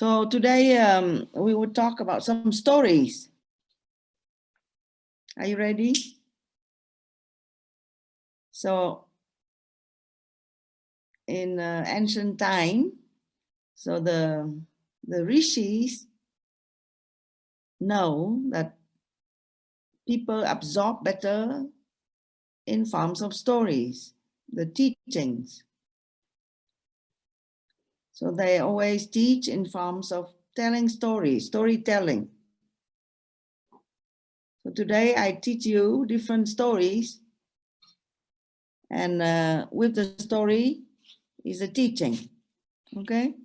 So today we will talk about some stories. Are you ready? So in ancient time, so the rishis know that people absorb better in forms of stories, the teachings. So they always teach in forms of telling stories, storytelling. So today I teach you different stories, and with the story is a teaching, okay?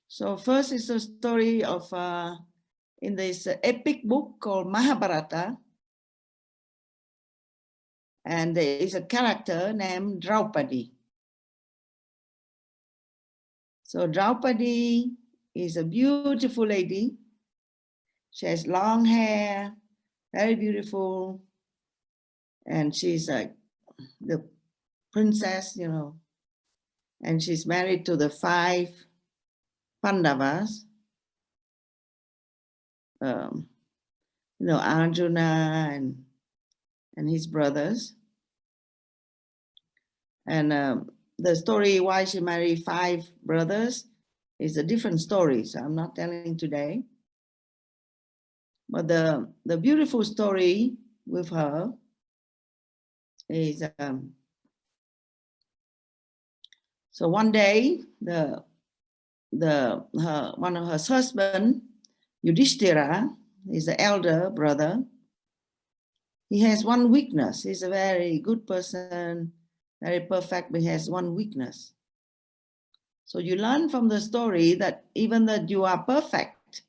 So first is a story of, in this epic book called Mahabharata, and there is a character named Draupadi. So Draupadi is a beautiful lady. She has long hair, very beautiful, and she's like the princess, you know, and she's married to the 5 Pandavas, you know, Arjuna and his brothers. And the story why she married 5 brothers is a different story, so I'm not telling today. But the beautiful story with her is, so one day one of her husband, Yudhishthira, is the elder brother. He has one weakness. He's a very good person, very perfect, but he has one weakness. So you learn from the story that even that you are perfect,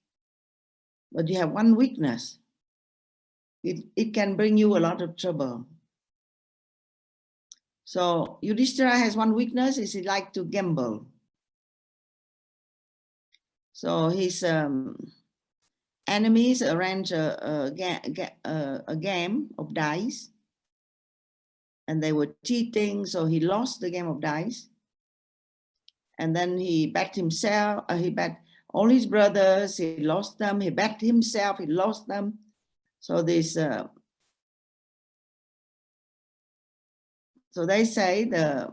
but you have one weakness, it can bring you a lot of trouble. So Yudhishthira has one weakness, is he like to gamble. So his enemies arrange a game of dice, and they were cheating, so he lost the game of dice. And then he bet himself, he bet all his brothers, he lost them, he bet himself, he lost them. So this, so they say the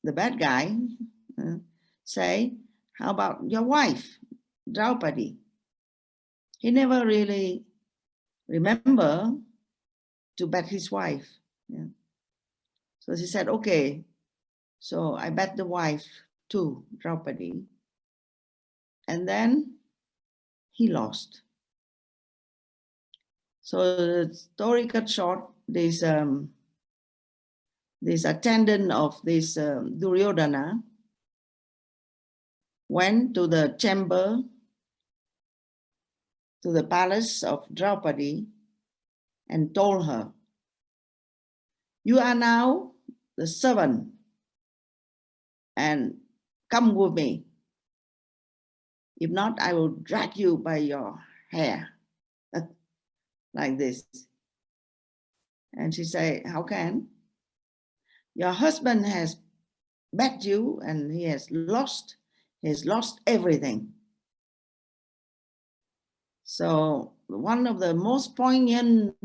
bad guy say, how about your wife, Draupadi? He never really remember to bet his wife. Yeah. So she said, okay, so I bet the wife too, Draupadi. And then he lost. So the story cut short, this attendant of this Duryodhana went to the chamber, to the palace of Draupadi, and told her, you are now the servant, and come with me. If not, I will drag you by your hair, like this. And she said, how can? Your husband has bet you and he has lost everything. So one of the most poignant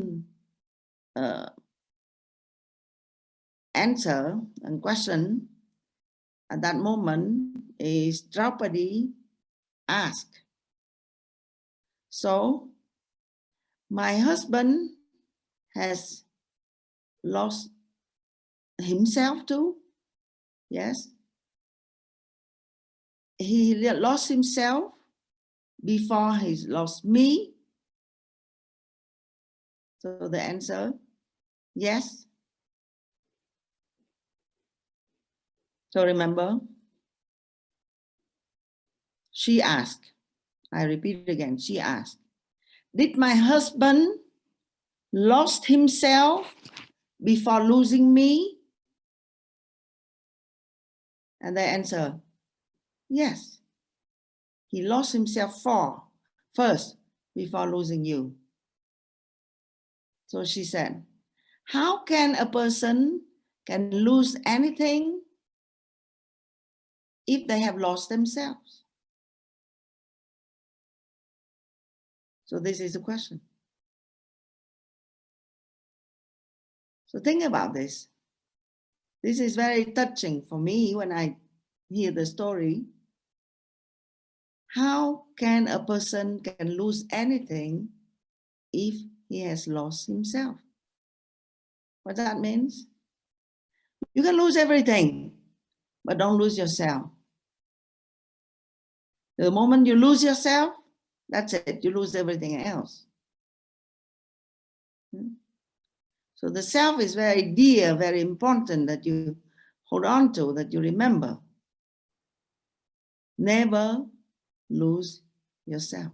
answer and question at that moment is Draupadi asked, so my husband has lost himself too? Yes. He lost himself before he lost me? So the answer, yes. So remember, she asked, I repeat again, she asked, did my husband lost himself before losing me? And they answer, yes. He lost himself first before losing you. So she said, how can a person can lose anything if they have lost themselves? So this is the question. So think about this. This is very touching for me when I hear the story. How can a person can lose anything if he has lost himself? What that means? You can lose everything, but don't lose yourself. The moment you lose yourself, that's it. You lose everything else. So the self is very dear, very important that you hold on to, that you remember. Never lose yourself.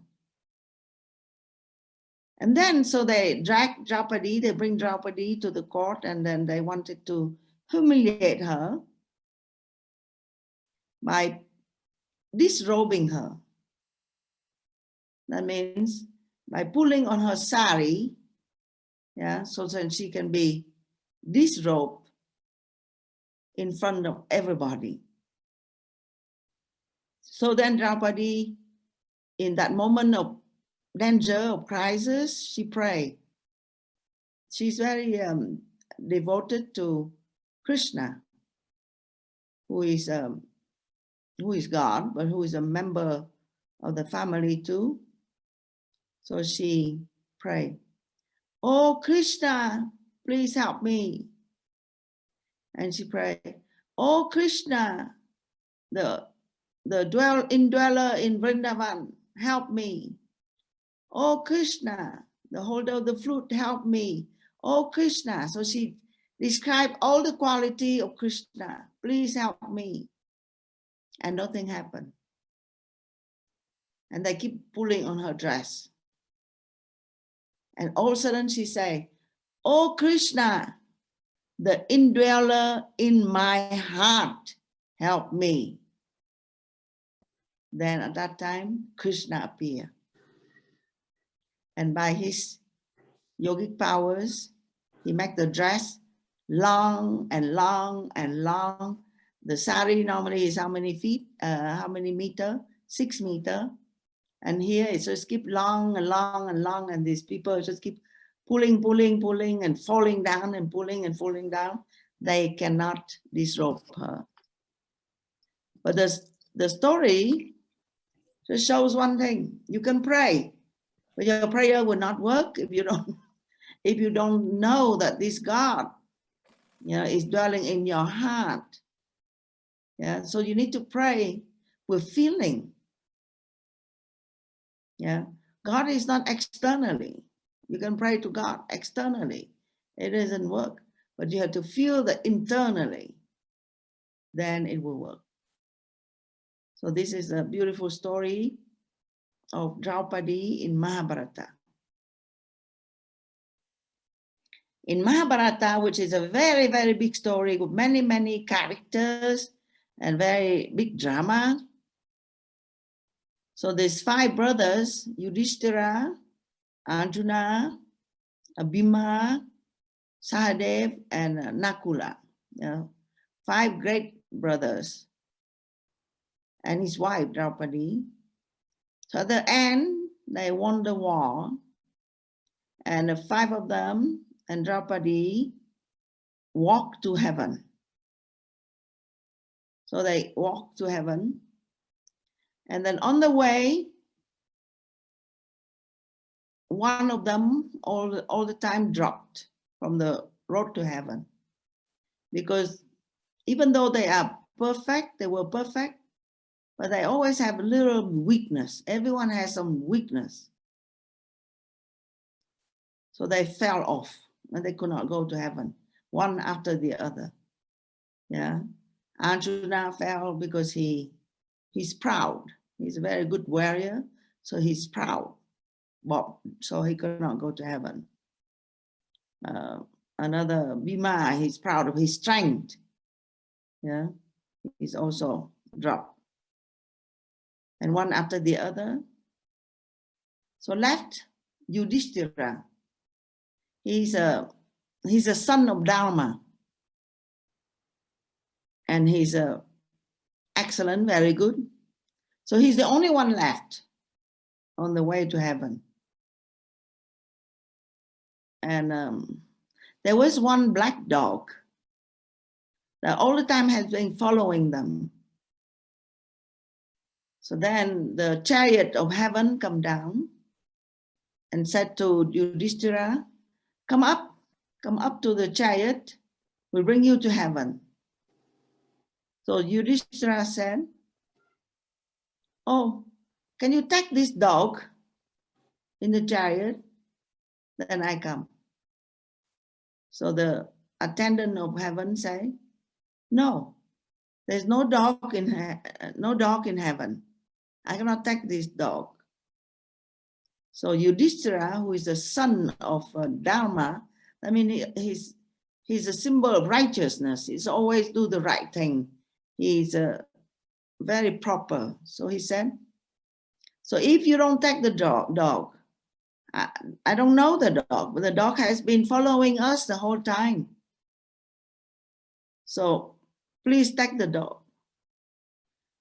And then, so they drag Draupadi, they bring Draupadi to the court, and then they wanted to humiliate her by disrobing her. That means by pulling on her sari, yeah, so that she can be disrobed in front of everybody. So then Draupadi, in that moment of danger, of crisis, she prayed. She's very devoted to Krishna, who is God, but who is a member of the family too. So she prayed, "Oh Krishna, please help me." And she prayed, "Oh Krishna, the indweller in Vrindavan, help me. Oh Krishna, the holder of the flute, help me. Oh Krishna." So she described all the quality of Krishna. "Please help me." And nothing happened. And they keep pulling on her dress. And all of a sudden she say, "Oh Krishna, the indweller in my heart, help me." Then at that time, Krishna appeared. And by his yogic powers, he made the dress long and long and long. The sari normally is how many feet, how many meter? 6 meters. And here it just keep long and long and long. And these people just keep pulling, pulling, pulling and falling down and pulling and falling down. They cannot disrobe her. But the story just shows one thing. You can pray, but your prayer will not work if you don't know that this God, is dwelling in your heart. Yeah, so you need to pray with feeling. Yeah, God is not externally. You can pray to God externally. It doesn't work, but you have to feel that internally, then it will work. So this is a beautiful story of Draupadi in Mahabharata. In Mahabharata, which is a very, very big story with many, many characters and very big drama. So there's 5 brothers, Yudhishthira, Arjuna, Bhima, Sahadev, and Nakula. 5 great brothers. And his wife, Draupadi. So at the end, they won the war. And the 5 of them and Draupadi walked to heaven. So they walked to heaven. And then on the way, one of them all the time dropped from the road to heaven. Because even though they are perfect, they were perfect, but they always have a little weakness. Everyone has some weakness. So they fell off and they could not go to heaven, one after the other. Yeah. Arjuna fell because he's proud. He's a very good warrior, so he's proud. But so he could not go to heaven. Another Bhima, he's proud of his strength. Yeah, he's also dropped. And one after the other. So left Yudhishthira. He's a son of Dharma. and he's excellent, very good. So he's the only one left on the way to heaven. And there was one black dog that all the time has been following them. So then the chariot of heaven come down and said to Yudhishthira, come up to the chariot, we'll bring you to heaven. So Yudhishthira said, oh, can you take this dog in the chariot? Then I come. So the attendant of heaven say, no, there's no dog in heaven. I cannot take this dog. So Yudhishthira, who is the son of Dharma, I mean, he's a symbol of righteousness. He's always do the right thing. He's very proper. So he said, so if you don't take the dog, I don't know the dog, but the dog has been following us the whole time. So please take the dog.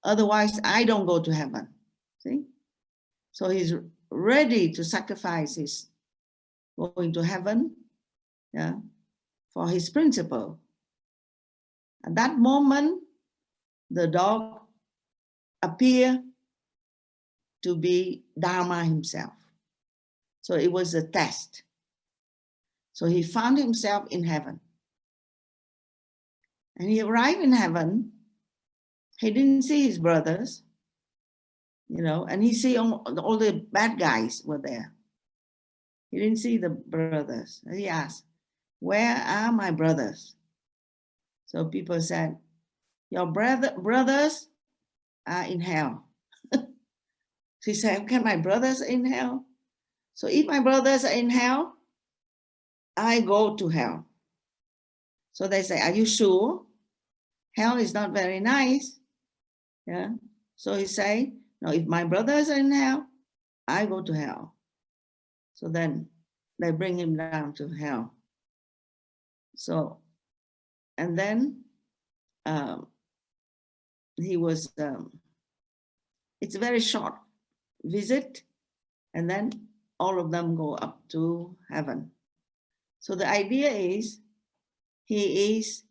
Otherwise, I don't go to heaven. See? So he's ready to sacrifice his going to heaven, yeah, for his principle. At that moment, the dog appeared to be Dharma himself. So it was a test. So he found himself in heaven. And he arrived in heaven. He didn't see his brothers, you know, and he see all the bad guys were there. He didn't see the brothers. He asked, where are my brothers? So people said, your brothers are in hell. He said, okay, my brothers are in hell. So if my brothers are in hell, I go to hell. So they say, are you sure? Hell is not very nice. Yeah. So he say, no, if my brothers are in hell, I go to hell. So then they bring him down to hell. So, and then he was, it's a very short visit, and then all of them go up to heaven. So the idea is, he is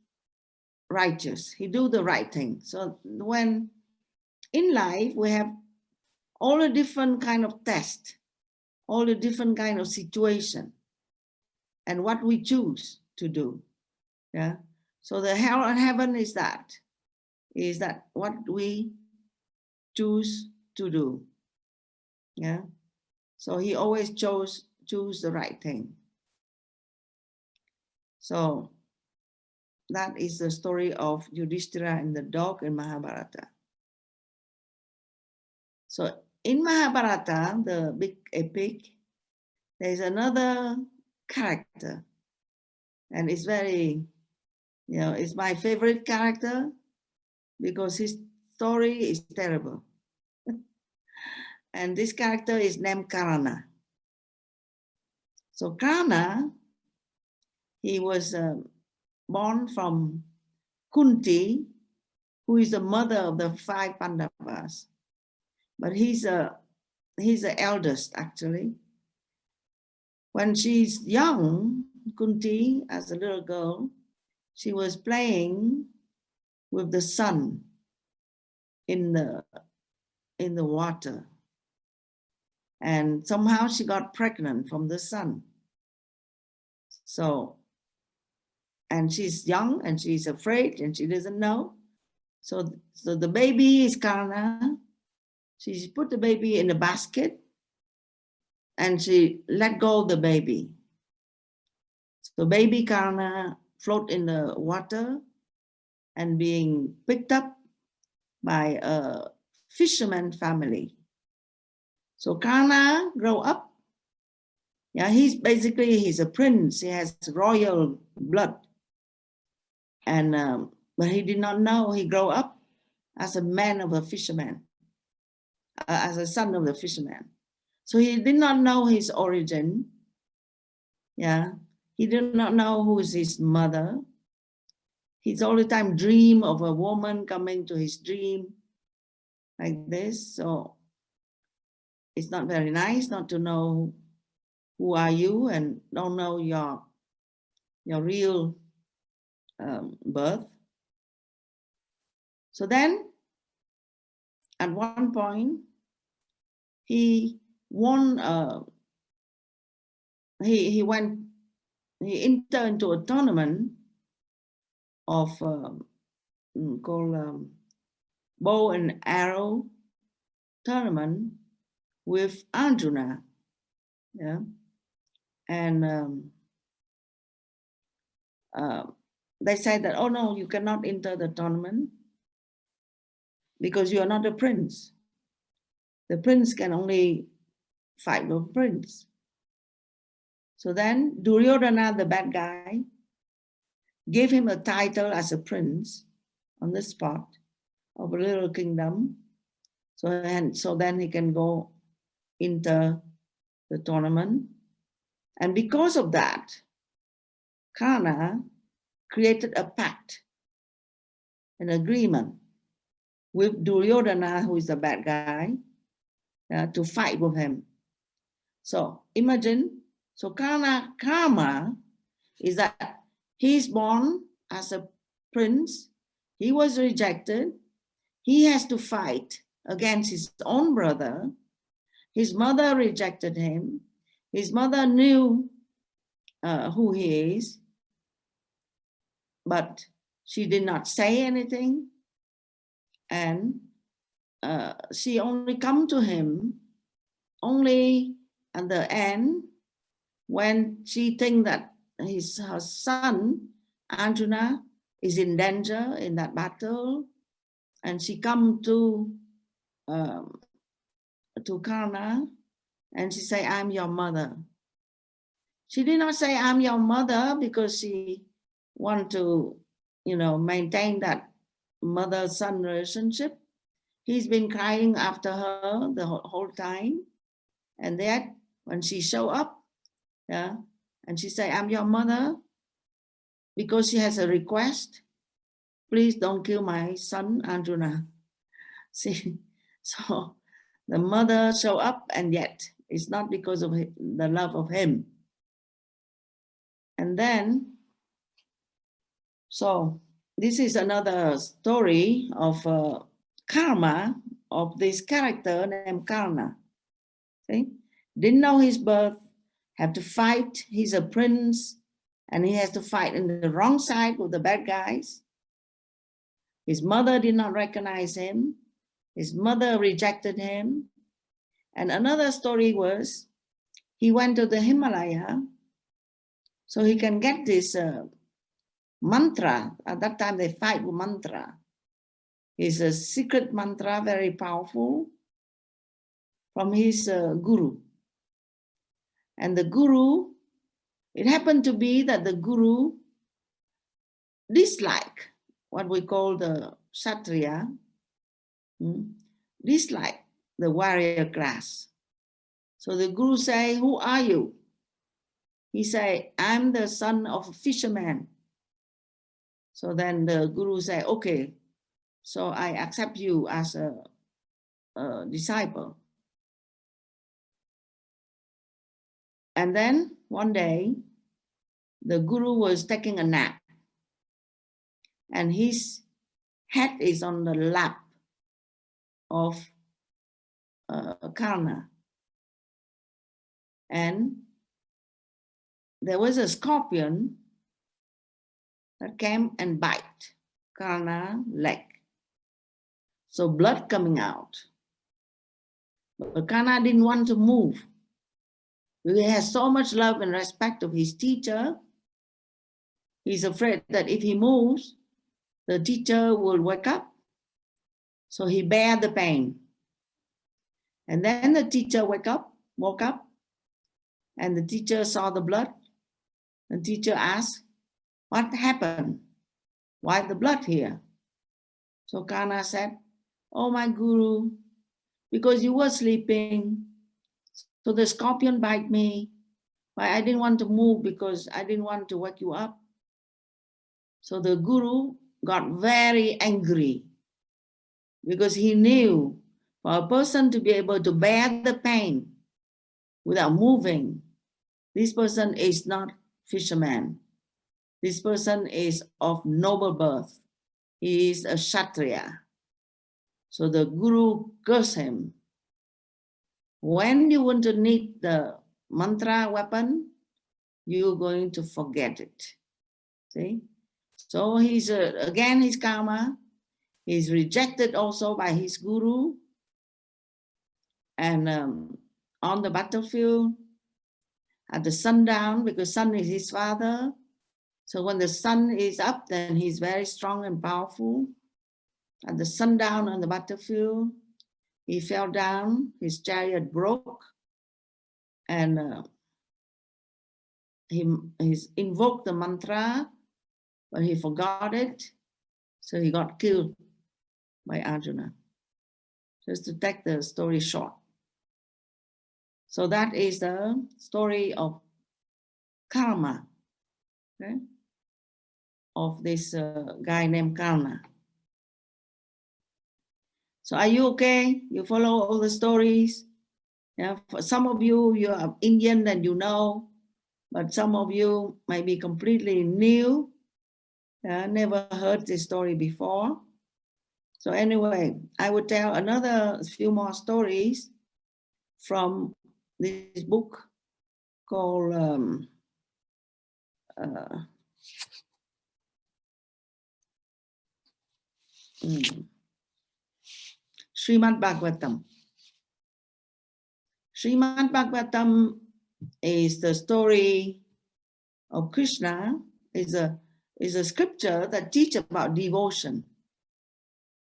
righteous. He do the right thing. So when in life we have all the different kind of tests, all the different kind of situation, and what we choose to do. Yeah. So the hell and heaven is that what we choose to do. Yeah. So he always choose the right thing. So that is the story of Yudhishthira and the dog in Mahabharata. So in Mahabharata, the big epic, there is another character, and it's very, you know, it's my favorite character because his story is terrible. And this character is named Karna. So Karna, he was born from Kunti, who is the mother of the 5 Pandavas. But he's the eldest, actually. When she's young, Kunti, as a little girl, she was playing with the sun in the water. And somehow she got pregnant from the sun. So, and she's young and she's afraid and she doesn't know. So the baby is Karna. She put the baby in a basket and she let go of the baby. So baby Karna float in the water and being picked up by a fisherman family. So Karna grow up. Yeah, he's a prince. He has royal blood. And but he did not know he grew up as a man of a fisherman, as a son of the fisherman. So he did not know his origin. Yeah, he did not know who is his mother. He's all the time dream of a woman coming to his dream like this. So it's not very nice not to know who are you and don't know your real birth. So then at one point he won, he entered into a tournament of called bow and arrow tournament with Arjuna, yeah, and they said that, oh no, you cannot enter the tournament because you are not a prince. The prince can only fight with prince. So then Duryodhana, the bad guy, gave him a title as a prince on the spot of a little kingdom. So then he can go into the tournament. And because of that, Karna created a pact, an agreement with Duryodhana, who is the bad guy, to fight with him. So imagine, so karma is that he's born as a prince, he was rejected, he has to fight against his own brother, his mother rejected him, his mother knew who he is, but she did not say anything, and she only come to him only at the end when she think that her son Arjuna is in danger in that battle, and she come to Karna and she say, I'm your mother. She did not say I'm your mother because she want to, maintain that mother-son relationship. He's been crying after her the whole time. And then when she show up, yeah, and she say, I'm your mother, because she has a request, please don't kill my son, Arjuna. See, so the mother show up, and yet it's not because of the love of him. And then, so this is another story of karma of this character named Karna. See? Didn't know his birth, have to fight, he's a prince, and he has to fight in the wrong side with the bad guys. His mother did not recognize him. His mother rejected him. And another story was, he went to the Himalaya so he can get this mantra. At that time they fight with mantra. It's a secret mantra, very powerful, from his guru. And the guru, it happened to be that the guru disliked what we call the Kshatriya, dislike the warrior class. So the guru say, who are you? He say, I'm the son of a fisherman. So then the guru say, okay, so I accept you as a disciple. And then one day, the guru was taking a nap, and his head is on the lap of Karna. And there was a scorpion that came and bite Karna's leg. So blood coming out. But Karna didn't want to move. He has so much love and respect of his teacher. He's afraid that if he moves, the teacher will wake up. So he bear the pain. And then the teacher woke up, and the teacher saw the blood. The teacher asked, what happened? Why the blood here? So Karna said, oh my guru, because you were sleeping, so the scorpion bite me. But I didn't want to move because I didn't want to wake you up. So the guru got very angry because he knew for a person to be able to bear the pain without moving, this person is not fisherman. This person is of noble birth. He is a Kshatriya. So the guru cursed him. When you want to need the mantra weapon, you're going to forget it. See? So he's again his karma. He's rejected also by his guru. And on the battlefield, at the sundown, because sun is his father. So when the sun is up, then he's very strong and powerful. At the sundown on the battlefield, he fell down, his chariot broke, and he's invoked the mantra, but he forgot it. So he got killed by Arjuna. Just to take the story short. So that is the story of karma, okay, of this guy named Karna. So are you okay? You follow all the stories? Yeah, for some of you, you are Indian and you know, but some of you might be completely new, never heard this story before. So anyway, I will tell another few more stories from this book called Srimad Bhagavatam. Srimad Bhagavatam is the story of Krishna, is a scripture that teaches about devotion,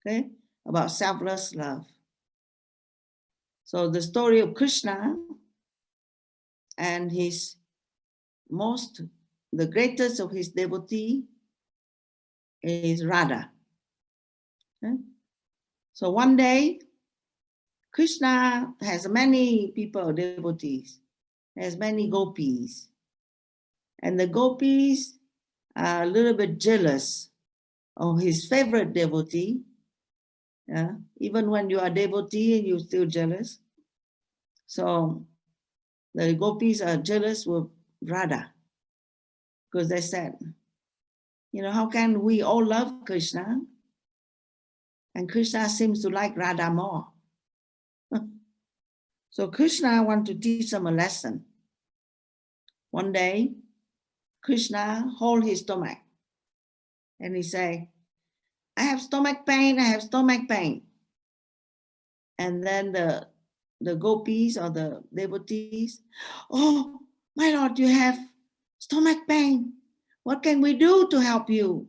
okay, about selfless love. So the story of Krishna and the greatest of his devotee is Radha. Okay? So one day, Krishna has many people, devotees, has many gopis. And the gopis are a little bit jealous of his favorite devotee. Yeah? Even when you are devotee, you're still jealous. So the gopis are jealous with Radha because they said, you know, how can we all love Krishna? And Krishna seems to like Radha more. So Krishna wants to teach them a lesson. One day, Krishna hold his stomach and he say, I have stomach pain, I have stomach pain. And then the gopis or the devotees, oh, my Lord, you have stomach pain. What can we do to help you?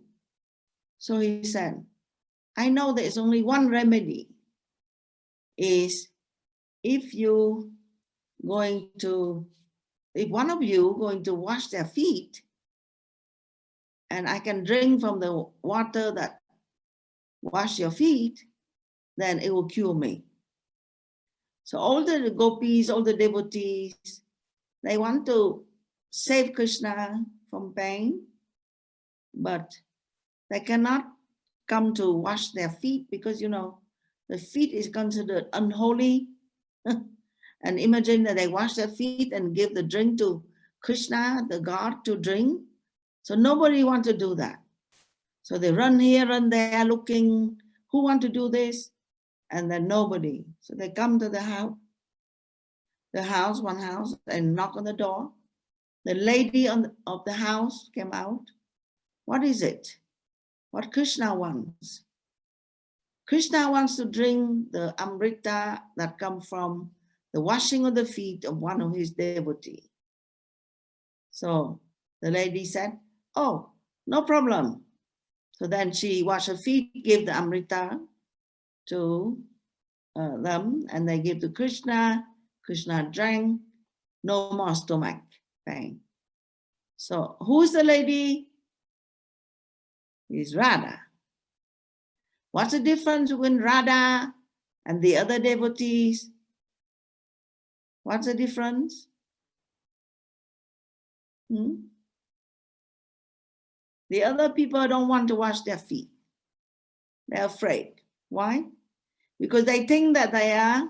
So he said, I know there's only one remedy, is if one of you going to wash their feet, and I can drink from the water that wash your feet, then it will cure me. So all the gopis, all the devotees, they want to save Krishna from pain, but they cannot come to wash their feet because, you know, the feet is considered unholy. And imagine that they wash their feet and give the drink to Krishna, the God, to drink. So nobody wants to do that. So they run here and there looking, who want to do this? And then nobody. So they come to one house, and knock on the door. The lady of the house came out. What is it? What Krishna wants? Krishna wants to drink the amrita that comes from the washing of the feet of one of his devotees. So the lady said, oh, no problem. So then she washed her feet, gave the amrita to them, and they give to Krishna. Krishna drank, no more stomach pain. So who's the lady? Is Radha. What's the difference between Radha and the other devotees? What's the difference? The other people don't want to wash their feet. They're afraid. Why? Because they think that they are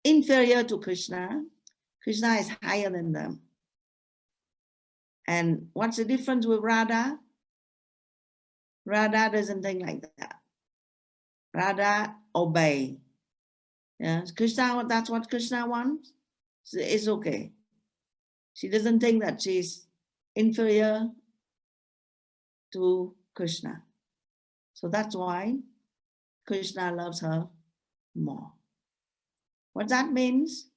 inferior to Krishna. Krishna is higher than them. And what's the difference with Radha? Radha doesn't think like that. Radha obey. Yes, Krishna, that's what Krishna wants. So it's okay. She doesn't think that she's inferior to Krishna. So that's why Krishna loves her more. What that means?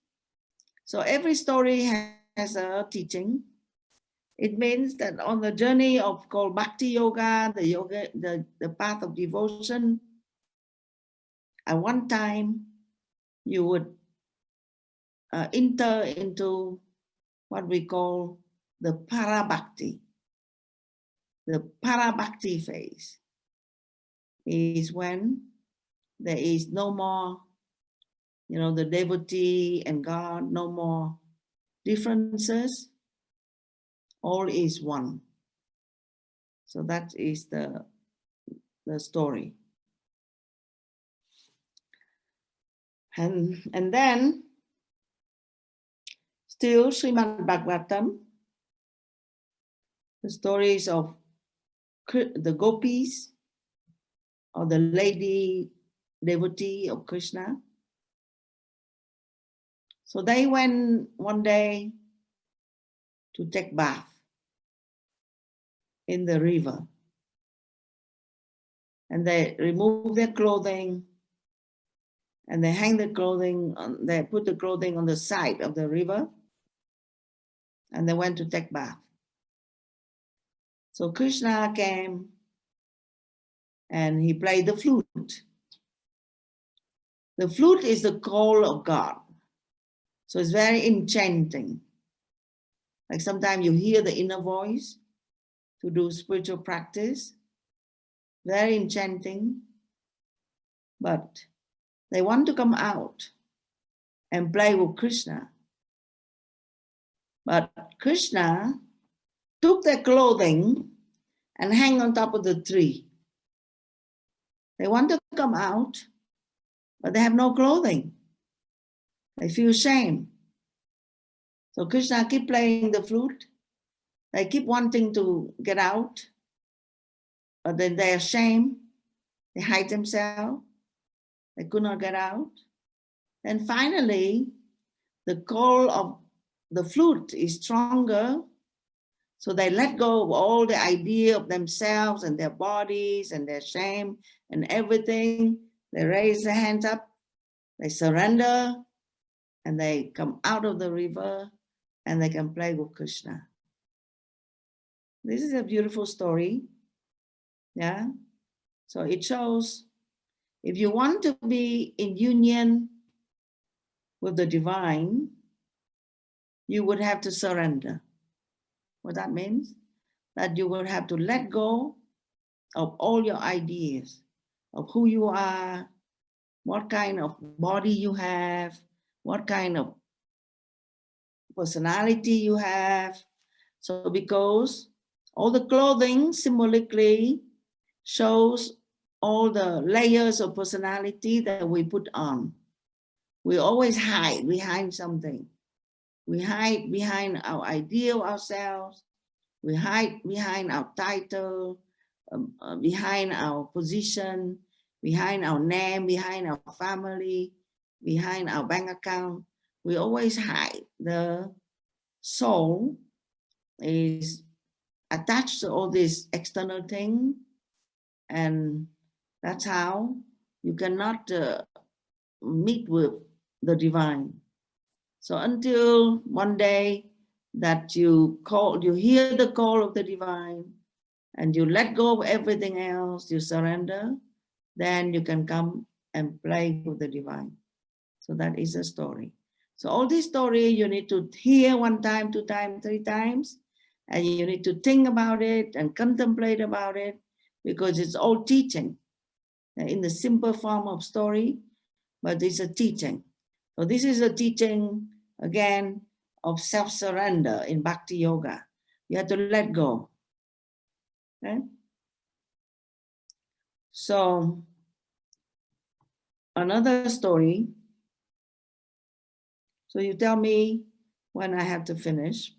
So every story has a teaching. It means that on the journey of called Bhakti Yoga, the path of devotion, at one time you would enter into what we call the Parabhakti. The Parabhakti phase is when there is no more, the devotee and God, no more differences, all is one. So that is the story. And then still Srimad Bhagavatam, the stories of the gopis or the lady devotee of Krishna. So they went one day to take bath in the river. And they remove their clothing and they hang the clothing, they put the clothing on the side of the river and they went to take bath. So Krishna came and he played the flute. The flute is the call of God. So it's very enchanting. Like sometimes you hear the inner voice to do spiritual practice. Very enchanting. But they want to come out and play with Krishna. But Krishna took their clothing and hang on top of the tree. They want to come out, but they have no clothing. They feel shame. So Krishna keep playing the flute. They keep wanting to get out, but then they are ashamed. They hide themselves. They could not get out. And finally, the call of the flute is stronger. So they let go of all the idea of themselves and their bodies and their shame and everything. They raise their hands up, they surrender, and they come out of the river and they can play with Krishna. This is a beautiful story. Yeah. So it shows if you want to be in union with the divine, you would have to surrender. What that means? That you would have to let go of all your ideas of who you are, what kind of body you have, what kind of personality you have. So because all the clothing symbolically shows all the layers of personality that we put on. We always hide behind something. We hide behind our idea of ourselves. We hide behind our title, behind our position, behind our name, behind our family, behind our bank account. We always hide. The soul is attached to all this external thing, and that's how you cannot meet with the divine. So until one day that you hear the call of the divine and you let go of everything else, you surrender, then you can come and play with the divine. So that is a story. So all this story you need to hear 1 time, 2 times, 3 times, and you need to think about it and contemplate about it, because it's all teaching in the simple form of story, but it's a teaching. So this is a teaching, again, of self-surrender in Bhakti Yoga. You have to let go. Okay. So another story. So you tell me when I have to finish.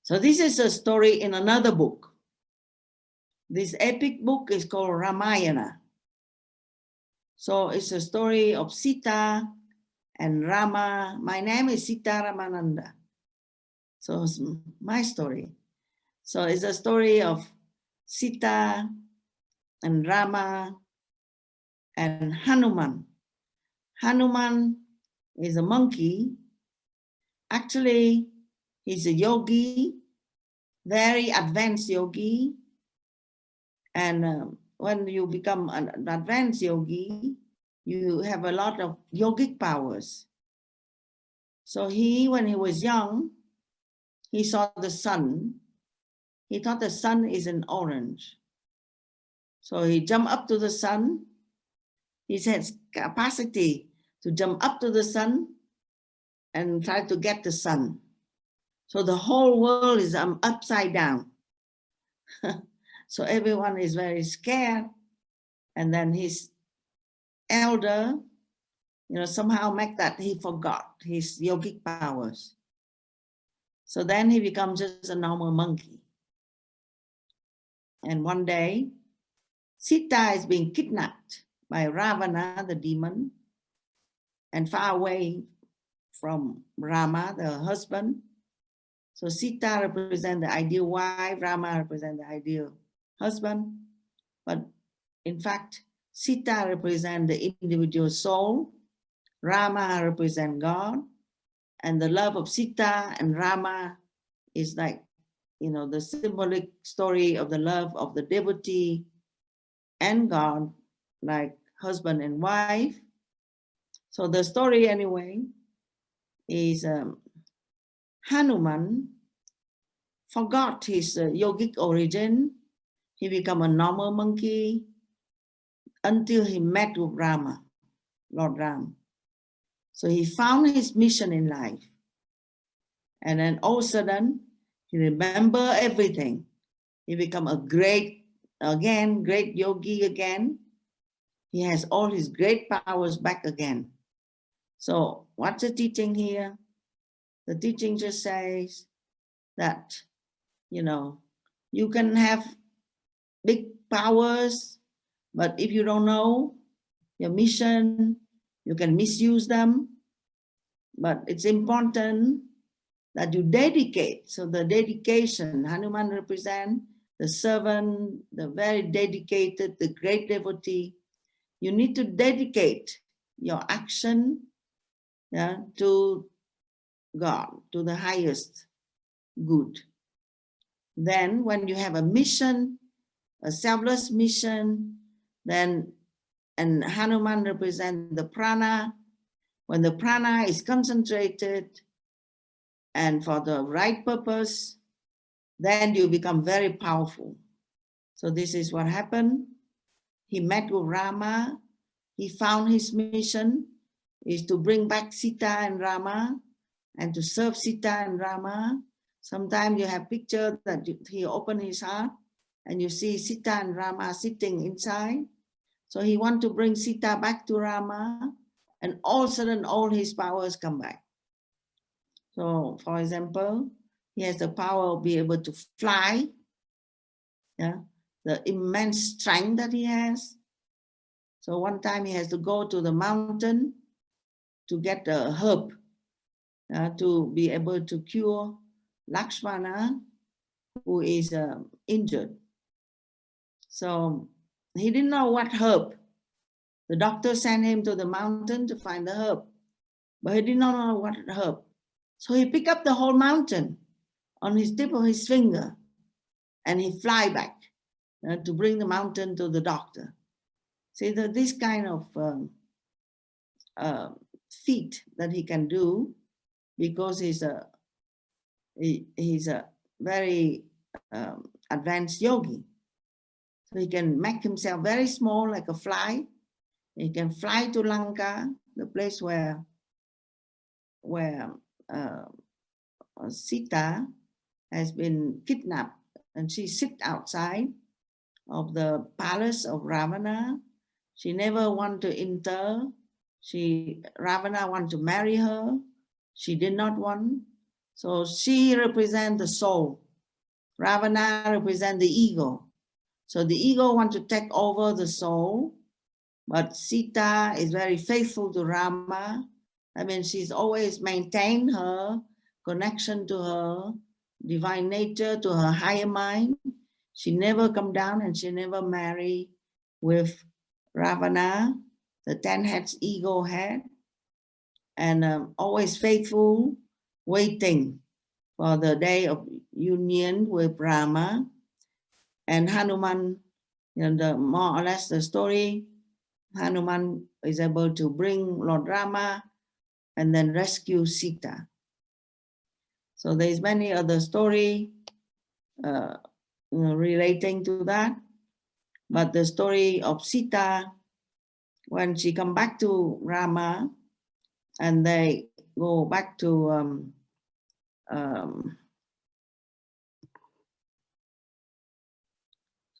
So this is a story in another book. This epic book is called Ramayana. So it's a story of Sita and Rama. My name is Sita Ramananda. So it's my story. So it's a story of Sita and Rama and Hanuman. Hanuman is a monkey. Actually, he's a yogi, very advanced yogi. And when you become an advanced yogi, you have a lot of yogic powers. So when he was young, he saw the sun. He thought the sun is an orange. So he jumped up to the sun. He has capacity to jump up to the sun and try to get the sun. So the whole world is upside down. So everyone is very scared. And then his elder, somehow make that he forgot his yogic powers. So then he becomes just a normal monkey. And one day, Sita is being kidnapped by Ravana, the demon, and far away from Rama, the husband. So Sita represents the ideal wife, Rama represents the ideal husband. But in fact, Sita represents the individual soul, Rama represents God, and the love of Sita and Rama is like, the symbolic story of the love of the devotee and God, like husband and wife. So the story anyway is Hanuman forgot his yogic origin. He became a normal monkey until he met with Rama, Lord Ram. So he found his mission in life. And then all of a sudden, he remembered everything. He became a great yogi again. He has all his great powers back again. So what's the teaching here? The teaching just says that, you can have big powers, but if you don't know your mission, you can misuse them. But it's important that you dedicate. So the dedication, Hanuman represents the servant, the very dedicated, the great devotee. You need to dedicate your action to God, to the highest good. Then when you have a mission, a selfless mission, and Hanuman represents the prana. When the prana is concentrated and for the right purpose, then you become very powerful. So this is what happened. He met with Rama. He found his mission is to bring back Sita and Rama and to serve Sita and Rama. Sometimes you have pictures that he opened his heart and you see Sita and Rama sitting inside. So he wants to bring Sita back to Rama, and all of a sudden all his powers come back. So for example, he has the power of being able to fly, the immense strength that he has. So one time he has to go to the mountain to get a herb to be able to cure Lakshmana, who is injured. So he didn't know what herb. The doctor sent him to the mountain to find the herb, but he did not know what herb. So he picked up the whole mountain on his tip of his finger, and he fly back to bring the mountain to the doctor. See that this kind of feat that he can do, because he's a very advanced yogi. So he can make himself very small like a fly. He can fly to Lanka, the place where Sita has been kidnapped and she sit outside of the palace of Ravana. She never want to enter. Ravana want to marry her. She did not want. So she represents the soul. Ravana represents the ego. So the ego want to take over the soul, but Sita is very faithful to Rama. I mean, she's always maintained her connection to her divine nature, to her higher mind. She never come down and she never marry with Ravana, the 10 heads ego head, and always faithful, waiting for the day of union with Rama. And Hanuman, more or less the story, Hanuman is able to bring Lord Rama and then rescue Sita. So there's many other story relating to that. But the story of Sita, when she come back to Rama and they go back to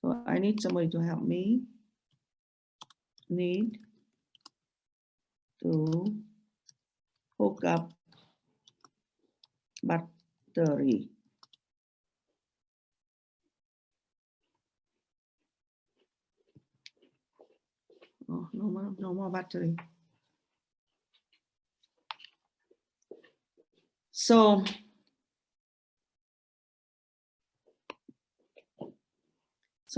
so I need somebody to help me. Need to hook up battery. Oh, no more battery. So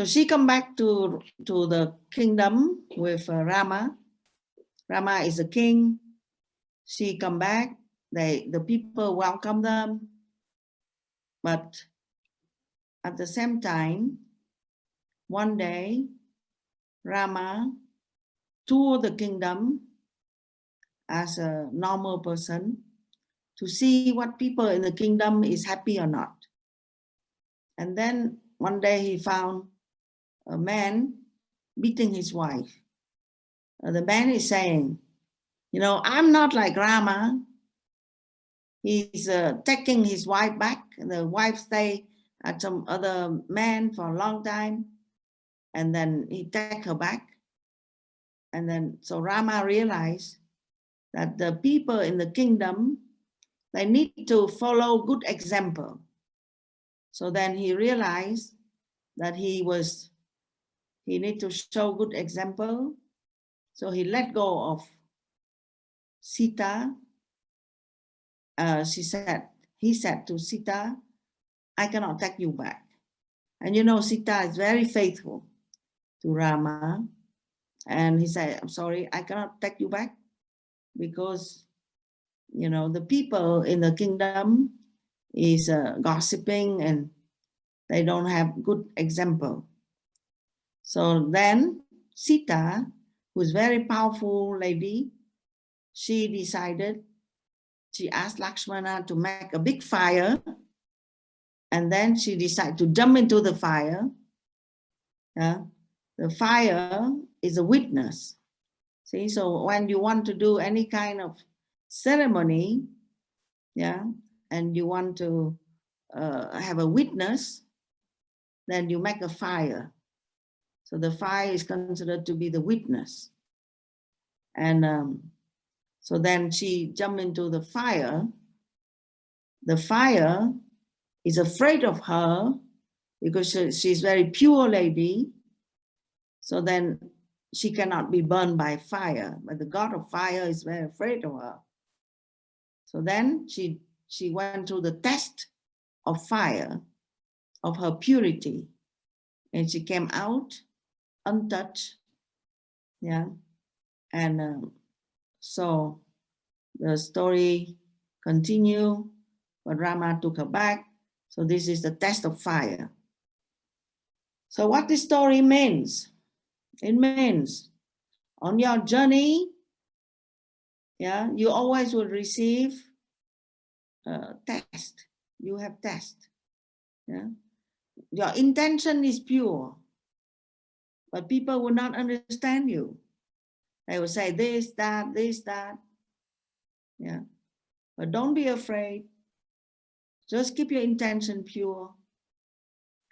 she come back to the kingdom with Rama. Rama is a king. She come back. The people welcome them. But at the same time, one day, Rama toured the kingdom as a normal person to see what people in the kingdom is happy or not. And then one day he found a man beating his wife. The man is saying, I'm not like Rama. He's taking his wife back. The wife stay at some other man for a long time. And then he take her back. And then, so Rama realized that the people in the kingdom, they need to follow good example. So then he realized that he need to show good example. So he let go of Sita. He said to Sita, I cannot take you back. And Sita is very faithful to Rama. And he said, I'm sorry, I cannot take you back because, the people in the kingdom is gossiping and they don't have good example. So then Sita, who's very powerful lady, she decided, she asked Lakshmana to make a big fire. And then she decided to jump into the fire. The fire is a witness. See, so when you want to do any kind of ceremony, and you want to have a witness, then you make a fire. So the fire is considered to be the witness. And so then she jumped into the fire. The fire is afraid of her because she's very pure lady. So then she cannot be burned by fire, but the god of fire is very afraid of her. So then she went through the test of fire, of her purity, and she came out untouched. And so the story continued, but Rama took her back. So this is the test of fire. So what this story means? It means on your journey, you always will receive a test. You have test. Your intention is pure, but people will not understand you. They will say this, that, this, that. But don't be afraid. Just keep your intention pure.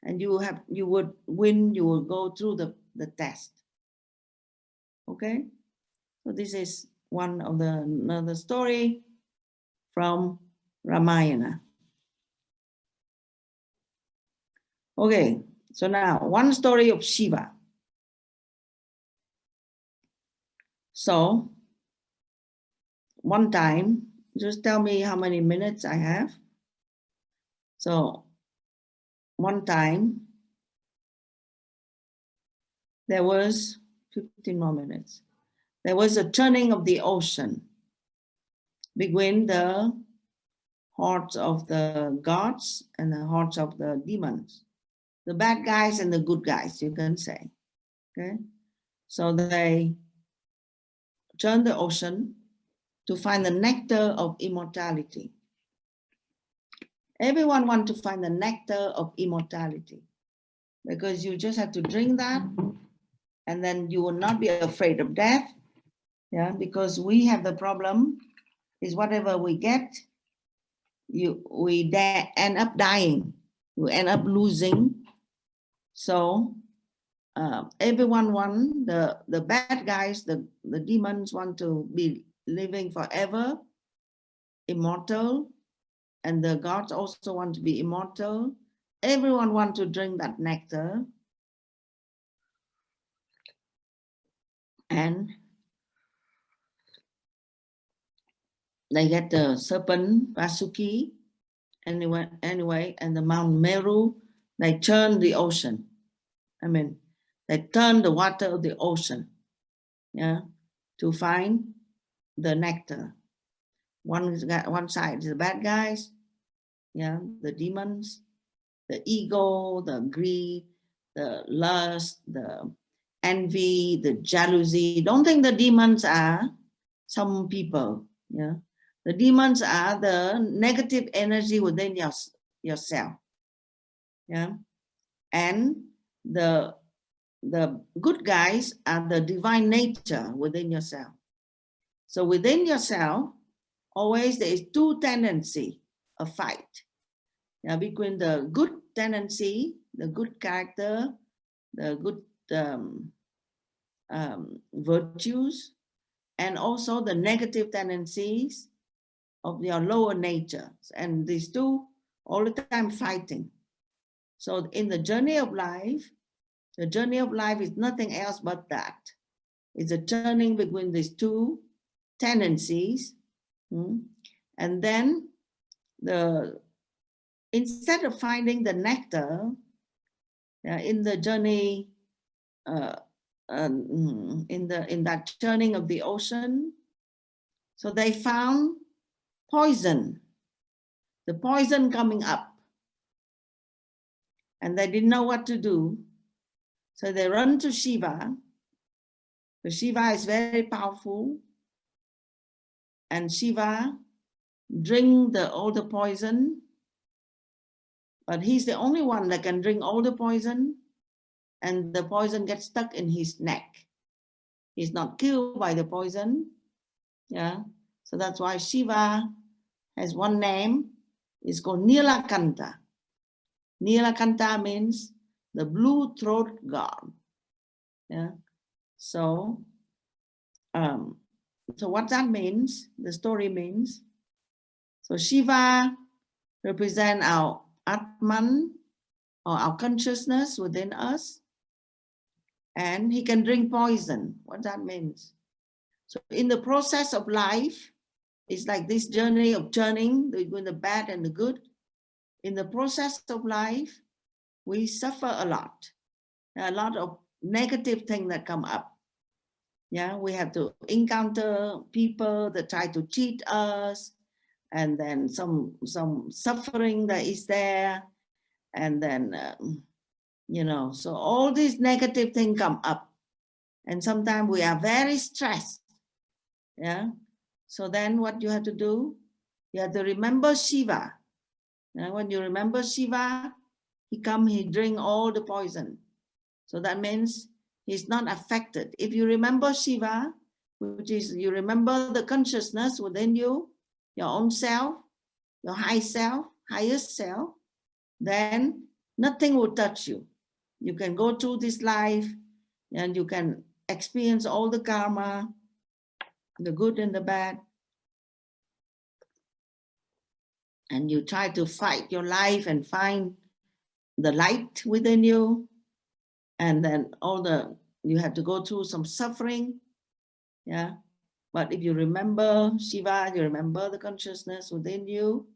and you would win, you will go through the test. Okay, so this is one of another story from Ramayana. Okay, so now one story of Shiva. So one time, just tell me how many minutes I have. So one time, there was 15 more minutes. There was a turning of the ocean between the hordes of the gods and the hordes of the demons. The bad guys and the good guys, you can say. Okay, so they turned the ocean to find the nectar of immortality. Everyone wants to find the nectar of immortality, because you just have to drink that, and then you will not be afraid of death. Yeah, because we have the problem is whatever we get, we end up dying, we end up losing. So everyone want, the bad guys, the demons want to be living forever, immortal, and the gods also want to be immortal. Everyone want to drink that nectar. And they get the serpent Vasuki, anyway, and the Mount Meru, they turn the ocean. I mean, they turn the water of the ocean, yeah, to find the nectar. One side is the bad guys, yeah, the demons, the ego, the greed, the lust, the envy, the jealousy. Don't think the demons are some people, yeah. The demons are the negative energy within yourself, yeah. And the good guys are the divine nature within yourself. So within yourself, always there is two tendency, a fight, yeah, between the good tendency, the good character, the good virtues, and also the negative tendencies of your lower nature. And these two all the time fighting. So in the journey of life is nothing else but that. It's a turning between these two tendencies. And then instead of finding the nectar in the journey, in that turning of the ocean, so they found poison, the poison coming up, and they didn't know what to do. So they run to Shiva. So Shiva is very powerful, and Shiva drink all the poison, but he's the only one that can drink all the poison, and the poison gets stuck in his neck. He's not killed by the poison. Yeah, so that's why Shiva has one name. It's called Nilakanta. Nilakanta means the blue throat god. Yeah, so what that means, the story means, so Shiva represent our Atman, or our consciousness within us, and he can drink poison. What that means? So in the process of life, it's like this journey of turning between the bad and the good. In the process of life, we suffer a lot of negative things that come up. Yeah, we have to encounter people that try to cheat us, and then some suffering that is there, and then so all these negative things come up, and sometimes we are very stressed. Yeah, so then what you have to do, you have to remember Shiva. And when you remember Shiva, he drink all the poison. So that means he's not affected. If you remember Shiva, which is you remember the consciousness within you, your own self, your highest self, then Nothing will touch you. You can go through this life and you can experience all the karma, the good and the bad. And you try to fight your life and find the light within you. And then you have to go through some suffering. Yeah. But if you remember Shiva, you remember the consciousness within you,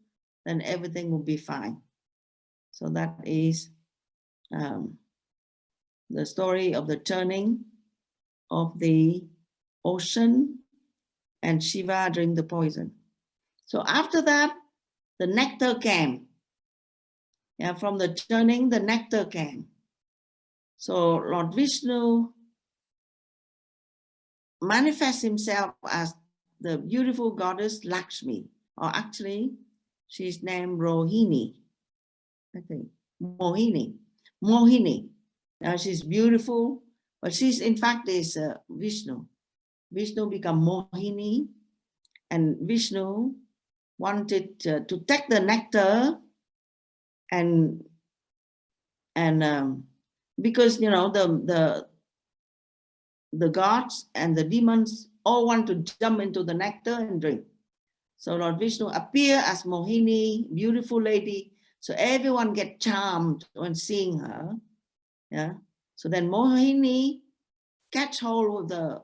then everything will be fine. So that is the story of the turning of the ocean and Shiva drank the poison. So after that, the nectar came. Yeah, from the turning, the nectar came. So Lord Vishnu manifests himself as the beautiful goddess Lakshmi, or actually she's named Rohini, I think, Mohini. Now she's beautiful, but she's in fact is Vishnu. Vishnu become Mohini, and Vishnu wanted to take the nectar and because you know the gods and the demons all want to jump into the nectar and drink. So Lord Vishnu appear as Mohini, beautiful lady. So everyone get charmed when seeing her. Yeah. So then Mohini catch hold of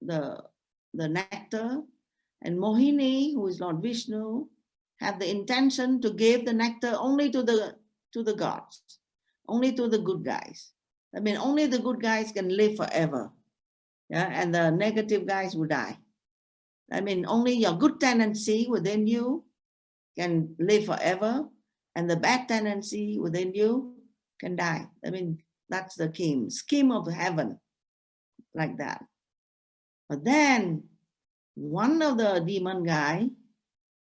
the nectar, and Mohini, who is Lord Vishnu, have the intention to give the nectar only to the gods, only to the good guys. I mean, only the good guys can live forever. Yeah, and the negative guys will die. I mean, only your good tendency within you can live forever, and the bad tendency within you can die. I mean, that's the scheme of heaven, like that. But then one of the demon guy,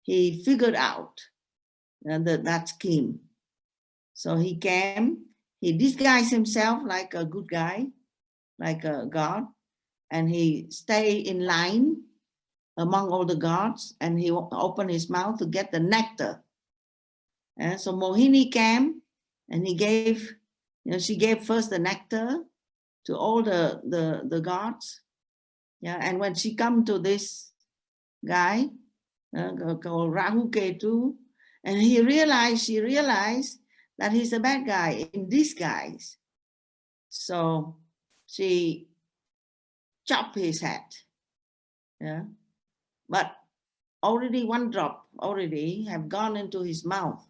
he figured out that scheme. So he came, he disguised himself like a good guy, like a god, and he stayed in line among all the gods, and he opened his mouth to get the nectar. And so Mohini came, and he gave, she gave first the nectar to all the gods. Yeah, and when she come to this guy called Rahu Ketu, and she realized that he's a bad guy in disguise. So she chopped his head. Yeah, but already one drop already have gone into his mouth.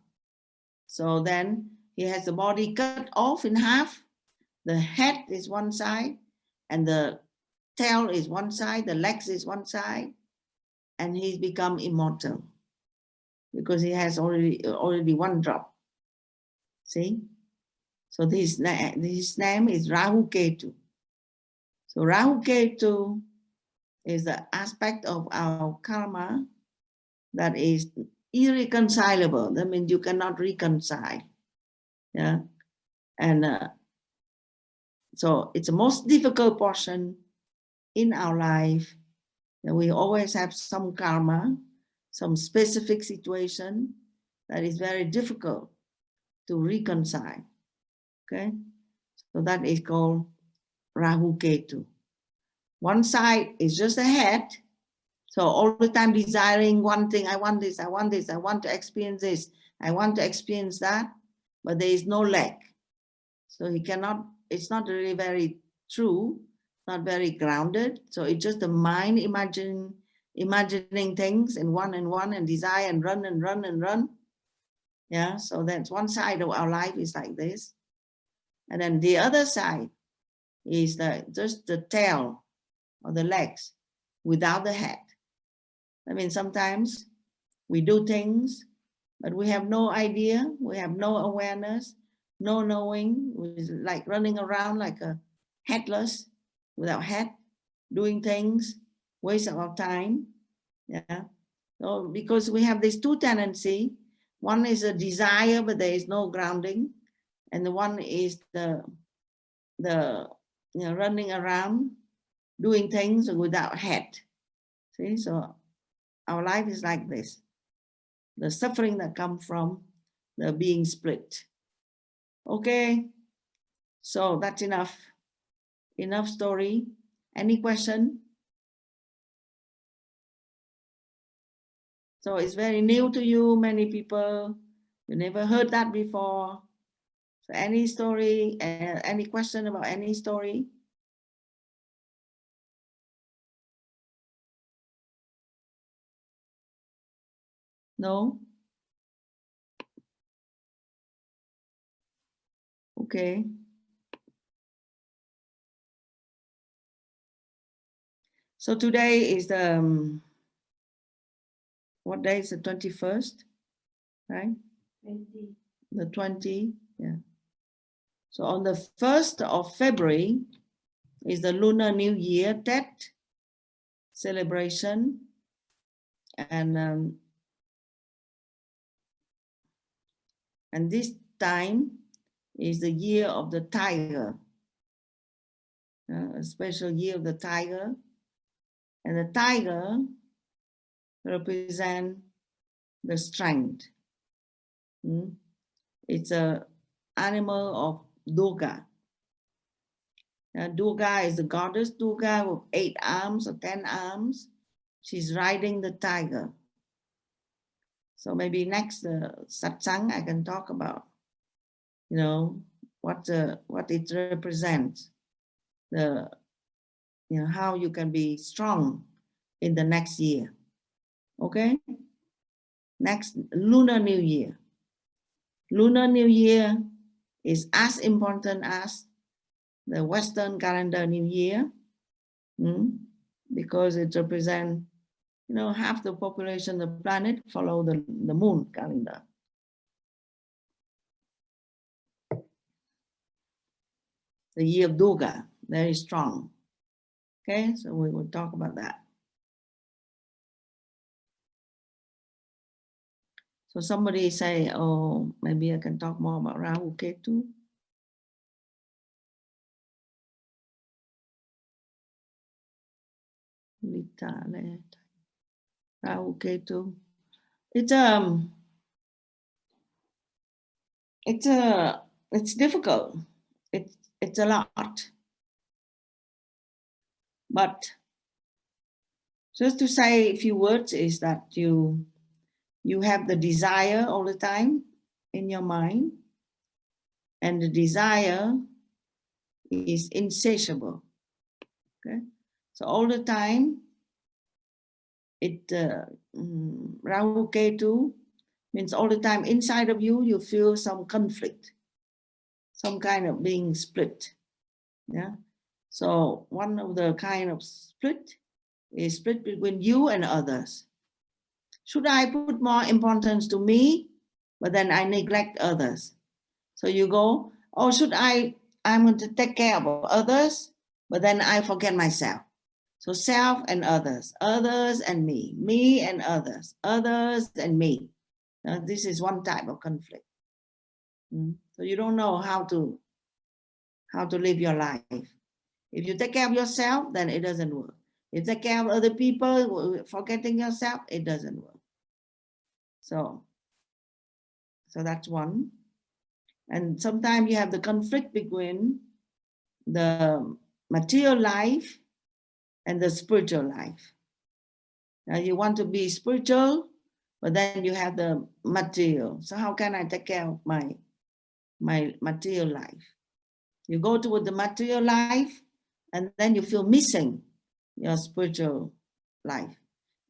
So then he has the body cut off in half. The head is one side, and the tail is one side, the legs is one side, and he's become immortal because he has already one drop. See? So his name is Rahu Ketu. So Rahu Ketu is the aspect of our karma that is irreconcilable. That means you cannot reconcile. Yeah, and so it's the most difficult portion in our life. That we always have some karma, some specific situation that is very difficult to reconcile. Okay, so that is called Rahu Ketu. One side is just a head. So all the time desiring one thing, I want this, I want this, I want to experience this, I want to experience that, but there is no leg. So he cannot, it's not really very true, not very grounded. So it's just the mind imagining things and one and desire and run and run and run. Yeah, so that's one side of our life is like this. And then the other side is just the tail or the legs without the head. I mean, sometimes we do things, but we have no idea, we have no awareness, no knowing. We're like running around like a headless, without head, doing things, waste of our time. Yeah. So because we have these two tendencies, one is a desire, but there is no grounding, and the one is the running around, doing things without head. See, so our life is like this. The suffering that comes from the being split. Okay, so that's enough. Enough story. Any question? So it's very new to you, many people. You never heard that before. So any story, any question about any story? No? Okay. So today is the, what day is the 21st, right? 20. The 20, yeah. So on the 1st of February is the Lunar New Year, Tet celebration. And this time is the year of the tiger, a special year of the tiger. And the tiger represents the strength. It's a animal of Durga. Durga is the goddess Durga with 8 arms or 10 arms. She's riding the tiger. So maybe next satsang I can talk about, you know, what it represents, the, you know, how you can be strong in the next year. Okay? Next, Lunar New Year. Lunar New Year is as important as the Western calendar New Year, because it represents, you know, half the population of the planet follow the moon calendar. The year of Durga, very strong. Okay, so we will talk about that. So somebody say, oh, maybe I can talk more about Rahu Ketu. Rahu Ketu. It's difficult. It's a lot. But just to say a few words is that you have the desire all the time in your mind, and the desire is insatiable. Okay, so all the time Rahu Ketu means all the time inside of you, you feel some conflict, some kind of being split. Yeah. So one of the kind of split is split between you and others. Should I put more importance to me, but then I neglect others? So you go, oh, I'm going to take care of others, but then I forget myself. So self and others and me and others and me. This is one type of conflict. So you don't know how to live your life. If you take care of yourself, then it doesn't work. If you take care of other people, forgetting yourself, it doesn't work. So that's one. And sometimes you have the conflict between the material life and the spiritual life. Now you want to be spiritual, but then you have the material. So how can I take care of my material life? You go toward the material life, and then you feel missing your spiritual life.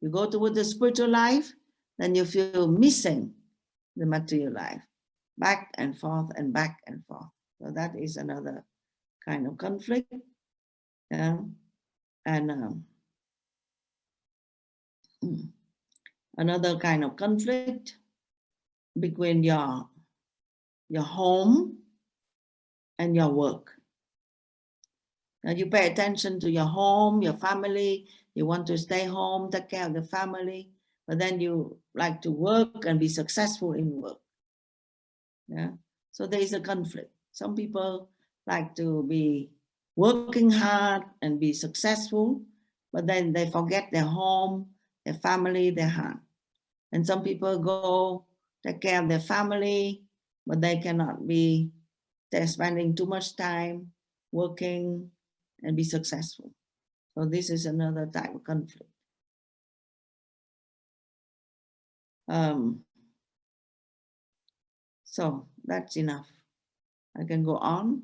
You go toward the spiritual life, then you feel missing the material life. Back and forth and back and forth. So that is another kind of conflict. And another kind of conflict between your home and your work. Now you pay attention to your home, your family, you want to stay home, take care of the family, but then you like to work and be successful in work. Yeah. So there is a conflict. Some people like to be working hard and be successful, but then they forget their home, their family, their heart. And some people go take care of their family, but they cannot be they're spending too much time working and be successful. So this is another type of conflict. So that's enough. I can go on,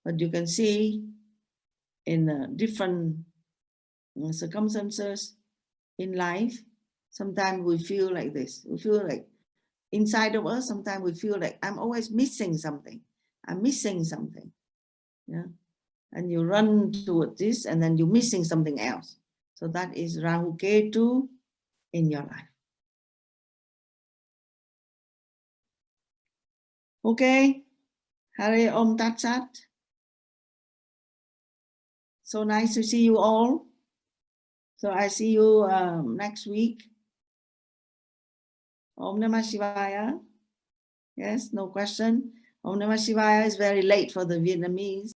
but you can see in different circumstances in life, sometimes we feel like this. We feel like inside of us, sometimes we feel like I'm always missing something. I'm missing something. Yeah. And you run toward this and then you're missing something else. So that is Rahu Ketu in your life. Okay. Hare Om Tat Sat. So nice to see you all. So I see you next week. Om Namah Shivaya. Yes, no question. Om Namah Shivaya is very late for the Vietnamese.